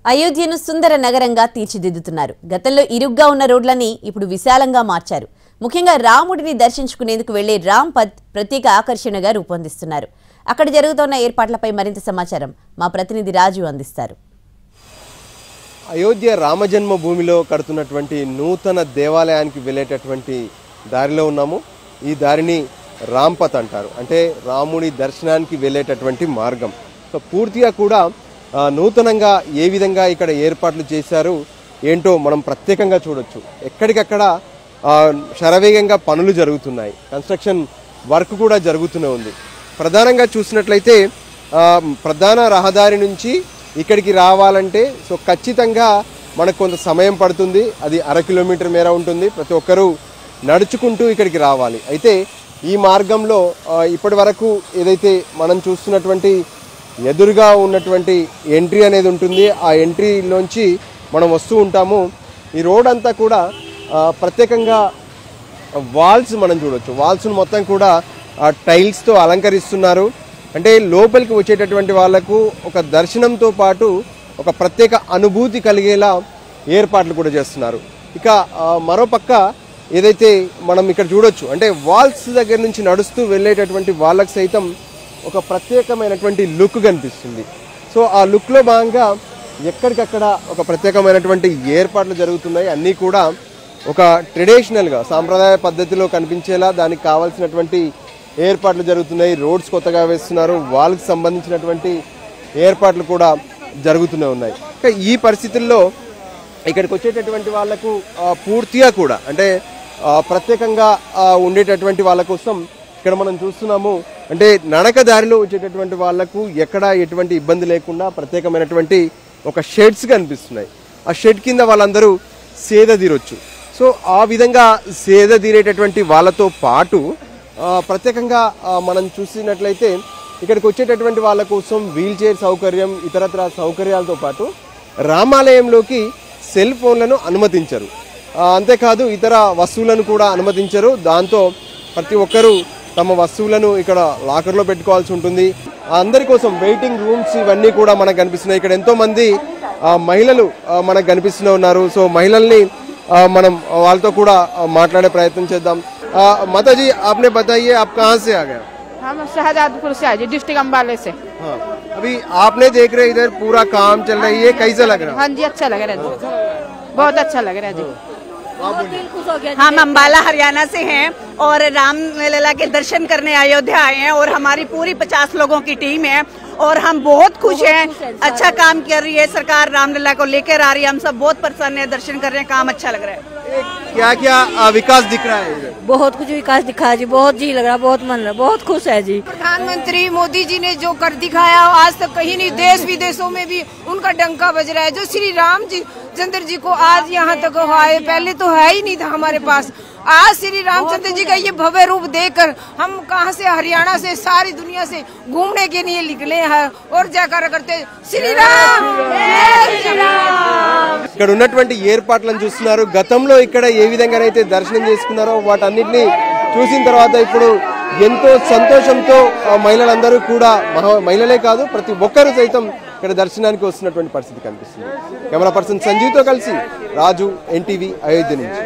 అయోధ్యను సుందర నగరంగా తీర్చిదిద్దుతున్నారు. గతంలో ఇరుగ్గా ఉన్న రోడ్లని ఇప్పుడు విశాలంగా మార్చారు. ముఖ్యంగా రాముడిని దర్శించుకునేందుకు వెళ్లే రామ్ పథ్ ప్రత్యేక ఆకర్షణగా రూపొందిస్తున్నారు. అక్కడ జరుగుతున్న ఏర్పాట్లపై మరింత సమాచారం మా ప్రతినిధి రాజు అందిస్తారు. అయోధ్య రామజన్మ భూమిలో కడుతున్నటువంటి నూతన దేవాలయానికి వెళ్ళేటటువంటి దారిలో ఉన్నాము. ఈ దారిని రామ్ పథ్ అంటారు. అంటే రాముడి దర్శనానికి వెళ్ళేటటువంటి మార్గం. సో పూర్తిగా కూడా నూతనంగా ఏ విధంగా ఇక్కడ ఏర్పాట్లు చేశారు ఏంటో మనం ప్రత్యేకంగా చూడొచ్చు. ఎక్కడికక్కడ శరవేగంగా పనులు జరుగుతున్నాయి. కన్స్ట్రక్షన్ వర్క్ కూడా జరుగుతూనే ఉంది. ప్రధానంగా చూసినట్లయితే ప్రధాన రహదారి నుంచి ఇక్కడికి రావాలంటే సో ఖచ్చితంగా మనకు కొంత సమయం పడుతుంది. అది 1/2 కిలోమీటర్ మేర ఉంటుంది. ప్రతి ఒక్కరూ నడుచుకుంటూ ఇక్కడికి రావాలి. అయితే ఈ మార్గంలో ఇప్పటి వరకు ఏదైతే మనం చూస్తున్నటువంటి ఎదురుగా ఉన్నటువంటి ఎంట్రీ అనేది ఉంటుంది. ఆ ఎంట్రీలోంచి మనం వస్తూ ఉంటాము. ఈ రోడ్ అంతా కూడా ప్రత్యేకంగా వాల్స్ మనం చూడొచ్చు. వాల్స్ను మొత్తం కూడా టైల్స్తో అలంకరిస్తున్నారు. అంటే లోపలికి వచ్చేటటువంటి వాళ్లకు ఒక దర్శనంతో పాటు ఒక ప్రత్యేక అనుభూతి కలిగేలా ఏర్పాట్లు కూడా చేస్తున్నారు. ఇక మరోపక్క ఏదైతే మనం ఇక్కడ చూడొచ్చు అంటే వాల్స్ దగ్గర నుంచి నడుస్తూ వెళ్ళేటటువంటి వాళ్ళకు సైతం ఒక ప్రత్యేకమైనటువంటి లుక్ కనిపిస్తుంది. సో ఆ లుక్లో భాగంగా ఎక్కడికక్కడ ఒక ప్రత్యేకమైనటువంటి ఏర్పాట్లు జరుగుతున్నాయి. అన్నీ కూడా ఒక ట్రెడిషనల్గా సాంప్రదాయ పద్ధతిలో కనిపించేలా దానికి కావాల్సినటువంటి ఏర్పాట్లు జరుగుతున్నాయి. రోడ్స్ కొత్తగా వేస్తున్నారు. వాళ్ళకి సంబంధించినటువంటి ఏర్పాట్లు కూడా జరుగుతూనే ఉన్నాయి. ఈ పరిస్థితుల్లో ఇక్కడికి వచ్చేటటువంటి వాళ్లకు పూర్తిగా కూడా అంటే ప్రత్యేకంగా ఉండేటటువంటి వాళ్ళ కోసం ఇక్కడ మనం చూస్తున్నాము. అంటే నడక దారిలో వచ్చేటటువంటి వాళ్లకు ఎక్కడ ఎటువంటి ఇబ్బంది లేకుండా ప్రత్యేకమైనటువంటి ఒక షెడ్స్ కనిపిస్తున్నాయి. ఆ షెడ్ కింద వాళ్ళందరూ సేద తీరొచ్చు. సో ఆ విధంగా సేద తీరేటటువంటి వాళ్ళతో పాటు ప్రత్యేకంగా మనం చూసినట్లయితే ఇక్కడికి వచ్చేటటువంటి వాళ్ళ కోసం వీల్ చైర్ సౌకర్యం, ఇతరత్ర సౌకర్యాలతో పాటు రామాలయంలోకి సెల్ ఫోన్లను అనుమతించరు. అంతేకాదు ఇతర వస్తువులను కూడా అనుమతించరు. దాంతో ప్రతి ఒక్కరూ తమ వస్తువులను ఇక్కడ లాకర్లో పెట్టుకోవాల్సి ఉంటుంది. అందరి కోసం వెయిటింగ్ రూమ్స్ ఇవన్నీ కూడా మనకు కనిపిస్తున్నాయి. ఇక్కడ ఎంతో మంది మహిళలు మనకు కనిపిస్తూనే ఉన్నారు. సో మహిళల్ని మనం వాళ్ళతో కూడా మాట్లాడే ప్రయత్నం చేద్దాం. माताजी आपने बताइए आप कहाँ से आ गए? हम शहजादपुर से आए, डिस्ट्रिक्ट अम्बाले से। हाँ, अभी आपने देख रहे इधर पूरा काम चल रही है, कैसा लग रहा है? हाँ जी अच्छा लग रहा है, बहुत अच्छा लग रहा है जी। बहुत दिल खुश हो गया। हम अम्बाला हरियाणा से हैं और राम लला के दर्शन करने अयोध्या आए हैं और हमारी पूरी 50 लोगों की टीम है और हम बहुत खुश हैं। अच्छा काम कर रही है सरकार, रामलला को लेकर आ रही है। हम सब बहुत प्रसन्न है, दर्शन कर रहे हैं, काम अच्छा लग रहा है। क्या क्या विकास दिख रहा है इधर? बहुत कुछ विकास दिखा है जी, बहुत जी लग रहा, बहुत मन रहा, बहुत खुश है जी। प्रधानमंत्री मोदी जी ने जो कर दिखाया आज तक कहीं नहीं, देश विदेशों में भी उनका डंका बज रहा है। जो श्री राम जी चंद्र जी को आज यहाँ तक आए, पहले तो है ही नहीं था हमारे पास। आज श्री रामचंद्र जी का ये भव्य रूप देखकर हम कहाँ से हरियाणा से सारी दुनिया से घूमने के लिए निकले हैं और जयकारा करते श्री राम। ఇక్కడ ఉన్నటువంటి ఏర్పాట్లను చూస్తున్నారు. గతంలో ఇక్కడ ఏ విధంగానైతే దర్శనం చేసుకున్నారో వాటన్నిటిని చూసిన తర్వాత ఇప్పుడు ఎంతో సంతోషంతో మహిళలందరూ కూడా మహిళలే కాదు ప్రతి ఒక్కరు సైతం ఇక్కడ దర్శనానికి వస్తున్నటువంటి పరిస్థితి కనిపిస్తుంది. కెమెరా పర్సన్ సంజీవ్తో కలిసి రాజు, ఎన్టీవీ, అయోధ్య నుంచి.